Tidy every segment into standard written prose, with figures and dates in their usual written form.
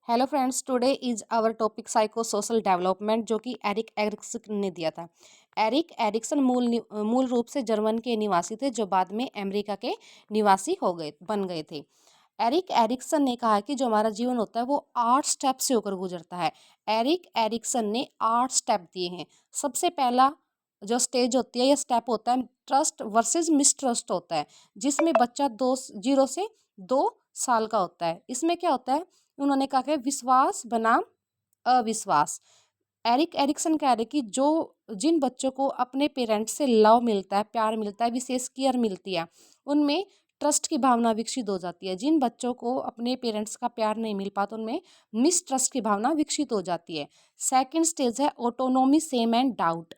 Hello friends, today is our topic psycho social development, जो कि Erik Erikson ने दिया था। एरिक एरिक्सन मूल रूप से जर्मन के निवासी थे, जो बाद में अमेरिका के निवासी बन गए थे। एरिक एरिक्सन ने कहा कि जो हमारा जीवन होता है वो 8 स्टेप से होकर गुजरता है। एरिक एरिक्सन ने 8 स्टेप दिए हैं। सबसे पहला जो स्टेज होती है या स्टेप होता है, ट्रस्ट वर्सेस मिसट्रस्ट होता है, जिसमें बच्चा 0 से 2 साल का होता है। इसमें क्या होता है, उन्होंने कहा कि विश्वास बनाम अविश्वास। एरिक एरिक्सन कह रहे कि जो जिन बच्चों को अपने पेरेंट्स से लव मिलता है, प्यार मिलता है, विशेष केयर मिलती है, उनमें ट्रस्ट की भावना विकसित हो जाती है। जिन बच्चों को अपने पेरेंट्स का प्यार नहीं मिल पाता, उनमें मिसट्रस्ट की भावना विकसित हो जाती है। सेकंड स्टेज है ऑटोनॉमी, सेम एंड डाउट।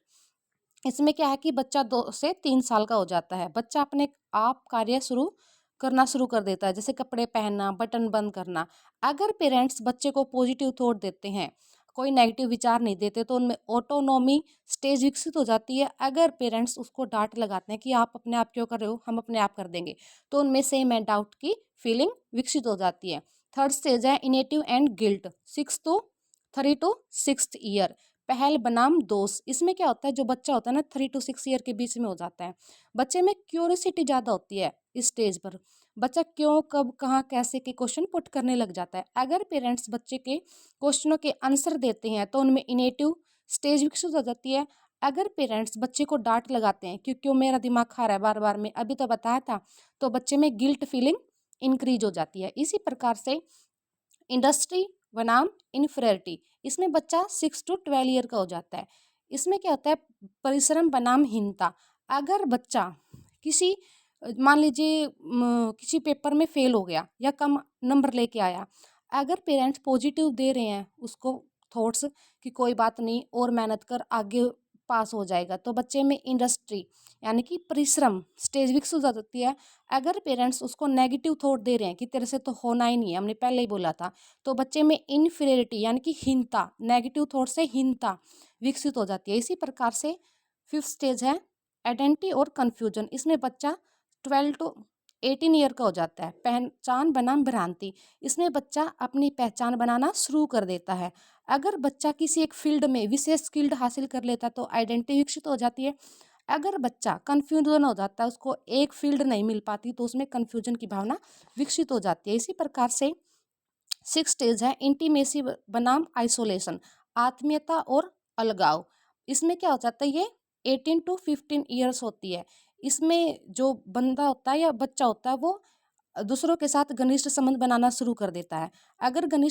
इसमें क्या है कि बच्चा 2 से 3 साल का हो जाता है। बच्चा अपने आप कार्य शुरू कर देता है, जैसे कपड़े पहनना, बटन बंद करना। अगर पेरेंट्स बच्चे को पॉजिटिव थॉट देते हैं, कोई नेगेटिव विचार नहीं देते, तो उनमें ऑटोनॉमी स्टेज विकसित हो जाती है। अगर पेरेंट्स उसको डांट लगाते हैं कि आप अपने आप क्यों कर रहे हो, हम अपने आप कर देंगे, तो उनमें सेम एंड डाउट की फीलिंग विकसित हो जाती है। थर्ड स्टेज है इनेटिव एंड गिल्ट, 3 to 6 ईयर। पहल बनाम दोष। इसमें क्या होता है, जो बच्चा होता है ना, 3 to 6 ईयर के बीच में हो जाता है। बच्चे में क्यूरियोसिटी ज़्यादा होती है। इस स्टेज पर बच्चा क्यों, कब, कहाँ, कैसे के क्वेश्चन पुट करने लग जाता है। अगर पेरेंट्स बच्चे के क्वेश्चनों के आंसर देते हैं, तो उनमें इनेटिव स्टेज विकसित हो जाती है। अगर पेरेंट्स बच्चे को डांट लगाते हैं कि क्यों मेरा दिमाग खा रहा है बार बार में, अभी तो बताया था, तो बच्चे में गिल्ट फीलिंग इंक्रीज हो जाती है। इसी प्रकार से इंडस्ट्री बनाम इन्फेरिटी। इसमें बच्चा 6 to 12 ईयर का हो जाता है। इसमें क्या होता है, परिश्रम बनाम हीनता। अगर बच्चा किसी, मान लीजिए किसी पेपर में फेल हो गया या कम नंबर लेके आया, अगर पेरेंट्स पॉजिटिव दे रहे हैं उसको थॉट्स कि कोई बात नहीं और मेहनत कर, आगे पास हो जाएगा, तो बच्चे में इंडस्ट्री यानी कि परिश्रम स्टेज विकसित हो जाती है। अगर पेरेंट्स उसको नेगेटिव थॉट दे रहे हैं कि तेरे से तो होना ही नहीं है, हमने पहले ही बोला था, तो बच्चे में इन्फीरियरिटी यानी कि हीनता, नेगेटिव थॉट से हीनता विकसित हो जाती है। इसी प्रकार से फिफ्थ स्टेज है आइडेंटिटी और कन्फ्यूजन। इसमें बच्चा 12 to 18 ईयर का हो जाता है। पहचान बनाम भ्रांति। इसमें बच्चा अपनी पहचान बनाना शुरू कर देता है। अगर बच्चा किसी एक फील्ड में विशेष स्किल्ड हासिल कर लेता है, तो आइडेंटिटी विकसित हो जाती है। अगर बच्चा कन्फ्यूजन हो जाता है, उसको एक फील्ड नहीं मिल पाती, तो उसमें कन्फ्यूजन की भावना विकसित हो जाती है। इसी प्रकार से सिक्स स्टेज है इंटीमेसी बनाम आइसोलेशन, आत्मीयता और अलगाव। इसमें क्या हो जाता है, ये 18 to 15 ईयर्स होती है। इसमें जो बंदा होता है या बच्चा होता है, वो दूसरों के साथ घनिष्ठ संबंध बनाना शुरू कर देता है। अगर घनिष्ठ